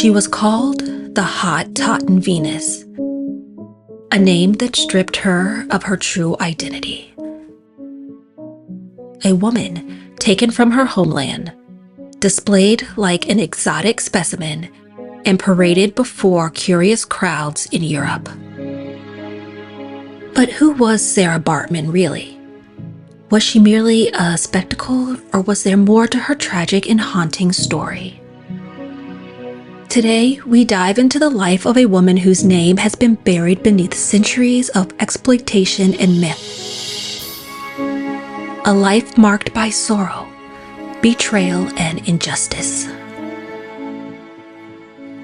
She was called the Hottentot Venus, a name that stripped her of her true identity. A woman taken from her homeland, displayed like an exotic specimen, and paraded before curious crowds in Europe. But who was Sarah Baartman really? Was she merely a spectacle, or was there more to her tragic and haunting story? Today, we dive into the life of a woman whose name has been buried beneath centuries of exploitation and myth. A life marked by sorrow, betrayal, and injustice.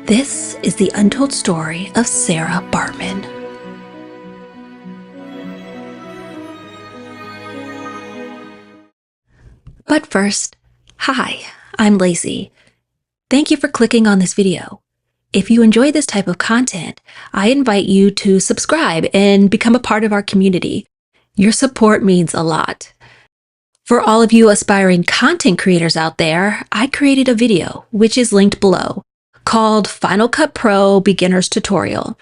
This is the untold story of Sarah Baartman. But first, hi, I'm Lacey. Thank you for clicking on this video. If you enjoy this type of content, I invite you to subscribe and become a part of our community. Your support means a lot. For all of you aspiring content creators out there, I created a video, which is linked below, called Final Cut Pro Beginner's Tutorial.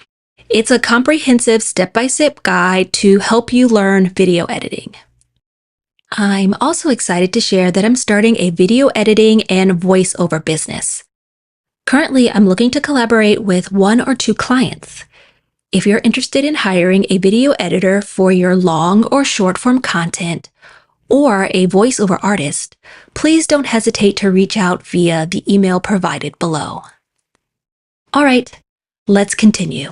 It's a comprehensive step-by-step guide to help you learn video editing. I'm also excited to share that I'm starting a video editing and voiceover business. Currently, I'm looking to collaborate with 1 or 2 clients. If you're interested in hiring a video editor for your long or short form content, or a voiceover artist, please don't hesitate to reach out via the email provided below. All right, let's continue.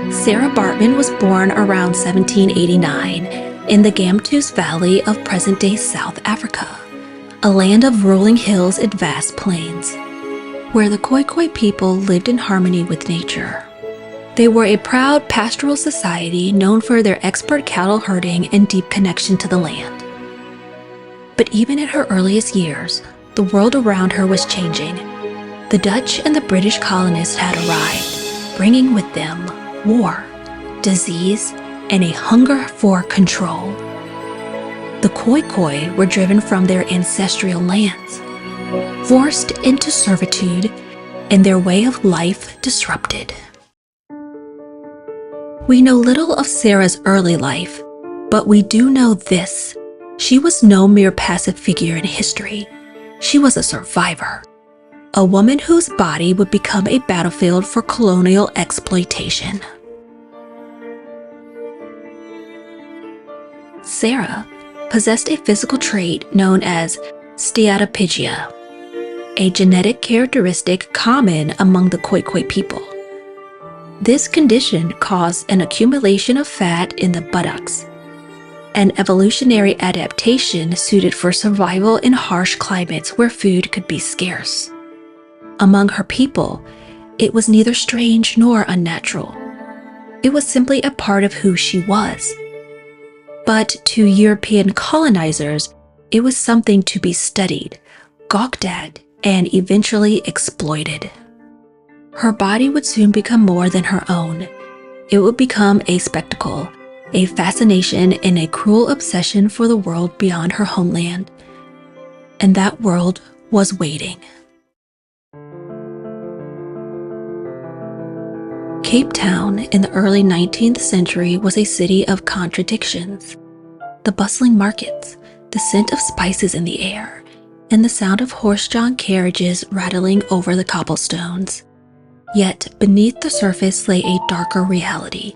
Sarah Baartman was born around 1789 in the Gamtoos Valley of present-day South Africa, a land of rolling hills and vast plains, where the Khoikhoi people lived in harmony with nature. They were a proud pastoral society known for their expert cattle herding and deep connection to the land. But even in her earliest years, the world around her was changing. The Dutch and the British colonists had arrived, bringing with them war, disease, and a hunger for control. The Khoikhoi were driven from their ancestral lands, forced into servitude, and their way of life disrupted. We know little of Sarah's early life, but we do know this: she was no mere passive figure in history. She was a survivor, a woman whose body would become a battlefield for colonial exploitation. Sarah possessed a physical trait known as steatopygia, a genetic characteristic common among the Khoikhoi people. This condition caused an accumulation of fat in the buttocks, an evolutionary adaptation suited for survival in harsh climates where food could be scarce. Among her people, it was neither strange nor unnatural. It was simply a part of who she was. But to European colonizers, it was something to be studied, gawked at, and eventually exploited. Her body would soon become more than her own. It would become a spectacle, a fascination, and a cruel obsession for the world beyond her homeland. And that world was waiting. Cape Town in the early 19th century was a city of contradictions. The bustling markets, the scent of spices in the air, and the sound of horse-drawn carriages rattling over the cobblestones. Yet beneath the surface lay a darker reality.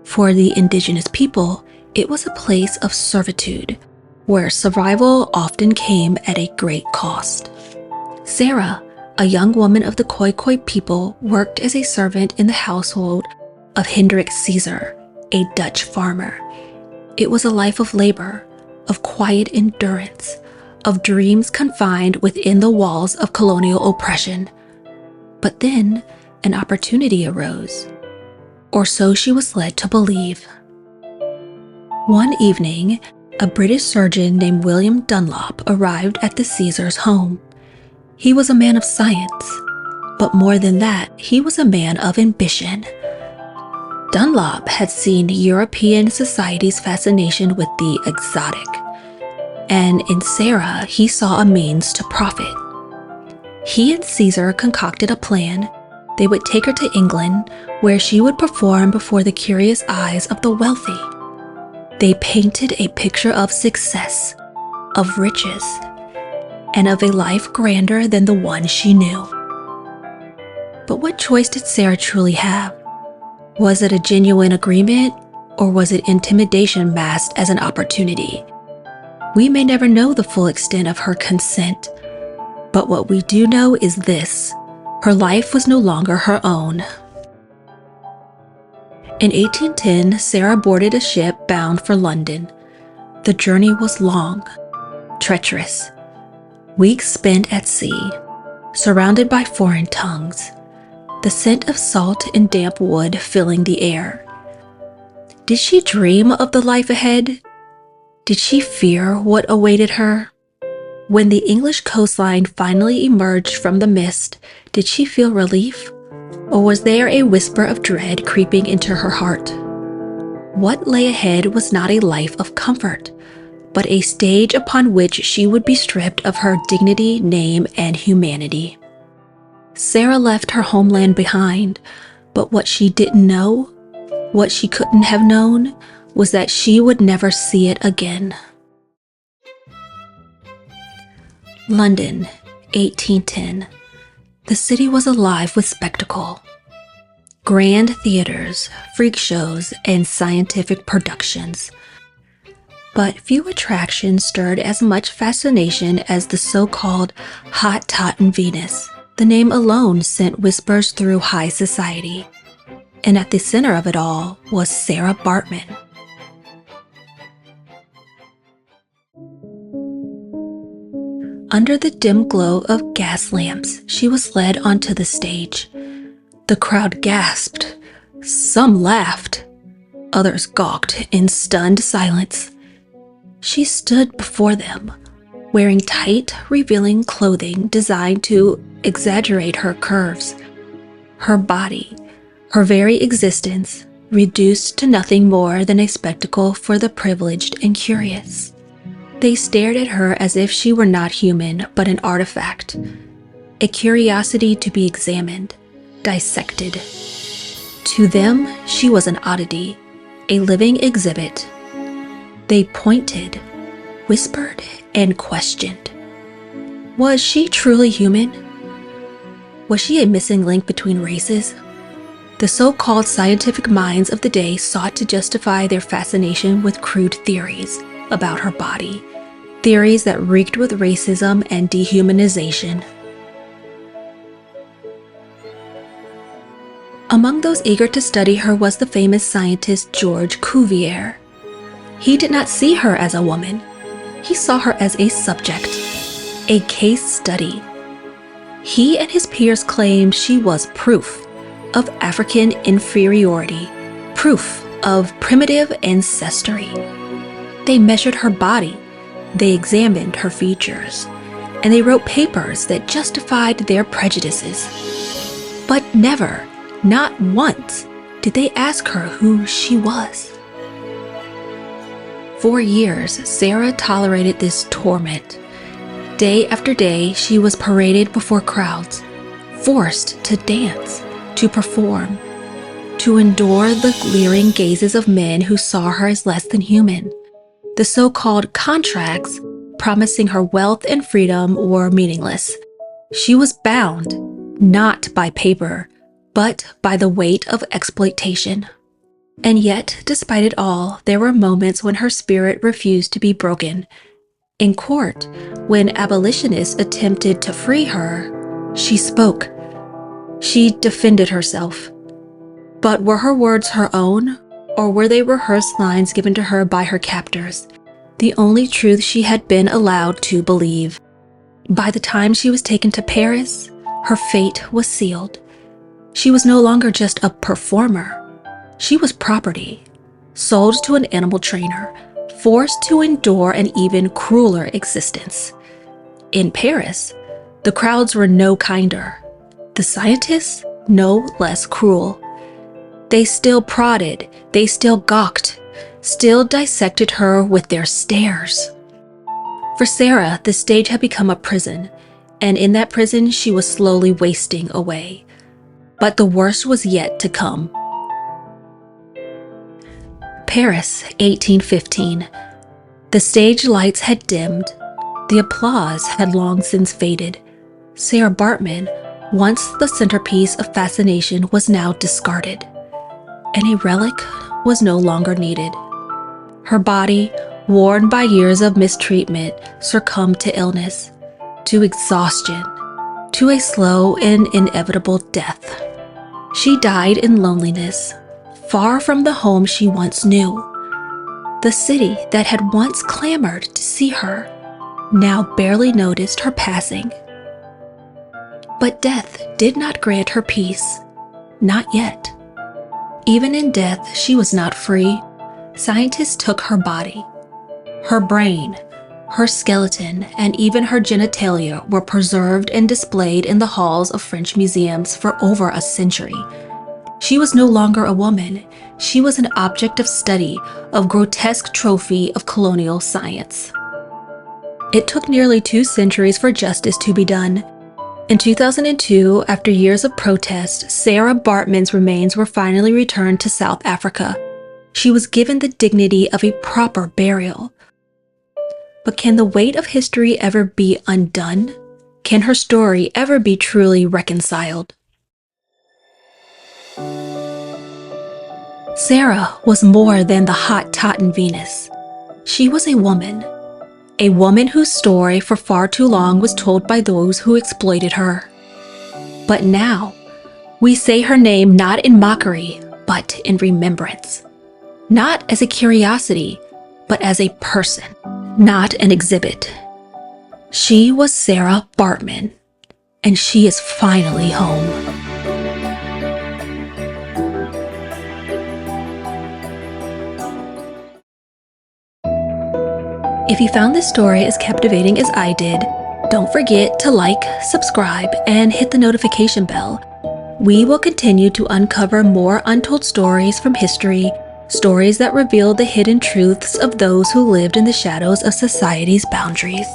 For the indigenous people, it was a place of servitude, where survival often came at a great cost. Sarah, a young woman of the Khoikhoi people, worked as a servant in the household of Hendrik Caesar, a Dutch farmer. It was a life of labor, of quiet endurance, of dreams confined within the walls of colonial oppression. But then an opportunity arose, or so she was led to believe. One evening, a British surgeon named William Dunlop arrived at the Caesars' home. He was a man of science, but more than that, he was a man of ambition. Dunlop had seen European society's fascination with the exotic, and in Sarah, he saw a means to profit. He and Caesar concocted a plan. They would take her to England, where she would perform before the curious eyes of the wealthy. They painted a picture of success, of riches, and of a life grander than the one she knew. But what choice did Sarah truly have? Was it a genuine agreement, or was it intimidation masked as an opportunity? We may never know the full extent of her consent, but what we do know is this: her life was no longer her own. In 1810, Sarah boarded a ship bound for London. The journey was long, treacherous. Weeks spent at sea, surrounded by foreign tongues, the scent of salt and damp wood filling the air. Did she dream of the life ahead? Did she fear what awaited her? When the English coastline finally emerged from the mist, did she feel relief? Or was there a whisper of dread creeping into her heart? What lay ahead was not a life of comfort, but a stage upon which she would be stripped of her dignity, name, and humanity. Sarah left her homeland behind, but what she didn't know, what she couldn't have known, was that she would never see it again. London, 1810. The city was alive with spectacle. Grand theaters, freak shows, and scientific productions. But few attractions stirred as much fascination as the so-called Hottentot Venus. The name alone sent whispers through high society. And at the center of it all was Sarah Baartman. Under the dim glow of gas lamps, she was led onto the stage. The crowd gasped. Some laughed. Others gawked in stunned silence. She stood before them, wearing tight, revealing clothing designed to exaggerate her curves. Her body, her very existence, reduced to nothing more than a spectacle for the privileged and curious. They stared at her as if she were not human, but an artifact, a curiosity to be examined, dissected. To them, she was an oddity, a living exhibit. They pointed, whispered, and questioned. Was she truly human? Was she a missing link between races? The so-called scientific minds of the day sought to justify their fascination with crude theories about her body, theories that reeked with racism and dehumanization. Among those eager to study her was the famous scientist George Cuvier. He did not see her as a woman. He saw her as a subject, a case study. He and his peers claimed she was proof of African inferiority, proof of primitive ancestry. They measured her body, they examined her features, and they wrote papers that justified their prejudices. But never, not once, did they ask her who she was. For years, Sarah tolerated this torment. Day after day, she was paraded before crowds, forced to dance, to perform, to endure the leering gazes of men who saw her as less than human. The so-called contracts promising her wealth and freedom were meaningless. She was bound, not by paper, but by the weight of exploitation. And yet, despite it all, there were moments when her spirit refused to be broken. In court, when abolitionists attempted to free her, she spoke. She defended herself. But were her words her own, or were they rehearsed lines given to her by her captors, the only truth she had been allowed to believe? By the time she was taken to Paris, her fate was sealed. She was no longer just a performer. She was property, sold to an animal trainer, forced to endure an even crueler existence. In Paris, the crowds were no kinder. The scientists, no less cruel. They still prodded, they still gawked, still dissected her with their stares. For Sarah, the stage had become a prison, and in that prison she was slowly wasting away. But the worst was yet to come. Paris, 1815. The stage lights had dimmed. The applause had long since faded. Sarah Baartman, once the centerpiece of fascination, was now discarded, and a relic was no longer needed. Her body, worn by years of mistreatment, succumbed to illness, to exhaustion, to a slow and inevitable death. She died in loneliness, far from the home she once knew. The city that had once clamored to see her now barely noticed her passing. But death did not grant her peace, not yet. Even in death, she was not free. Scientists took her body. Her brain, her skeleton, and even her genitalia were preserved and displayed in the halls of French museums for over a century. She was no longer a woman. She was an object of study, of grotesque trophy of colonial science. It took nearly 2 centuries for justice to be done. In 2002, after years of protest, Sarah Baartman's remains were finally returned to South Africa. She was given the dignity of a proper burial. But can the weight of history ever be undone? Can her story ever be truly reconciled? Sarah was more than the Hottentot Venus. She was a woman whose story for far too long was told by those who exploited her. But now, we say her name not in mockery, but in remembrance. Not as a curiosity, but as a person, not an exhibit. She was Sarah Baartman, and she is finally home. If you found this story as captivating as I did, don't forget to like, subscribe, and hit the notification bell. We will continue to uncover more untold stories from history, stories that reveal the hidden truths of those who lived in the shadows of society's boundaries.